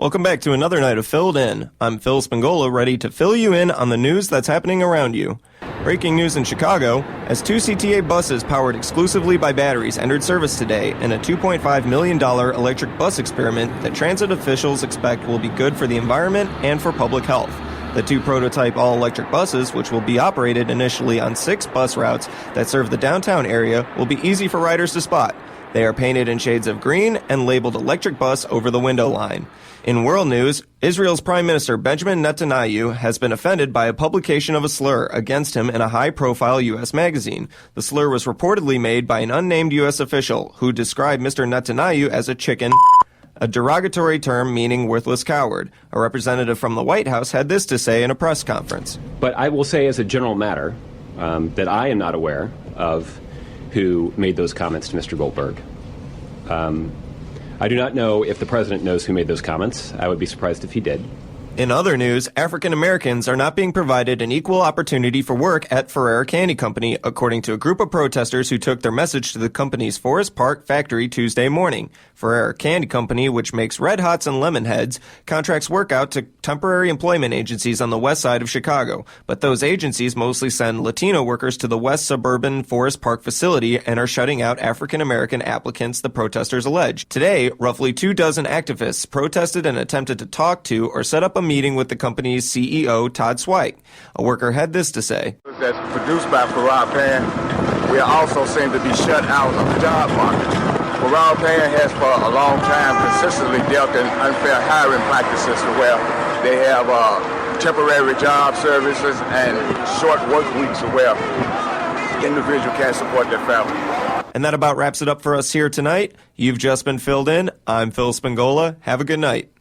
Welcome back to another night of Phill'd In. I'm Phil Spingola, ready to fill you in on the news that's happening around you. Breaking news in Chicago, as two CTA buses powered exclusively by batteries entered service today in a $2.5 million electric bus experiment that transit officials expect will be good for the environment and for public health. The two prototype all-electric buses, which will be operated initially on 6 bus routes that serve the downtown area, will be easy for riders to spot. They are painted in shades of green and labeled electric bus over the window line. In world news, Israel's Prime Minister Benjamin Netanyahu has been offended by a publication of a slur against him in a high-profile U.S. magazine. The slur was reportedly made by an unnamed U.S. official who described Mr. Netanyahu as a chicken, a derogatory term meaning worthless coward. A representative from the White House had this to say in a press conference. But I will say as a general matter that I am not aware of who made those comments to Mr. Goldberg. I do not know if the president knows who made those comments. I would be surprised if he did. In other news, African Americans are not being provided an equal opportunity for work at Ferrara Candy Company, according to a group of protesters who took their message to the company's Forest Park factory Tuesday morning. Ferrara Candy Company, which makes Red Hots and Lemon Heads, contracts work out to temporary employment agencies on the west side of Chicago. But those agencies mostly send Latino workers to the west suburban Forest Park facility and are shutting out African American applicants, the protesters allege. Today, roughly 24 activists protested and attempted to talk to or set up a meeting with the company's CEO, Todd Zweig. A worker had this to say. That's produced by Ferrara Pan. We also seem to be shut out of the job market. Ferrara Pan has for a long time consistently dealt in unfair hiring practices where they have temporary job services and short work weeks where individual can't support their family. And that about wraps it up for us here tonight. You've just been filled in. I'm Phil Spingola. Have a good night.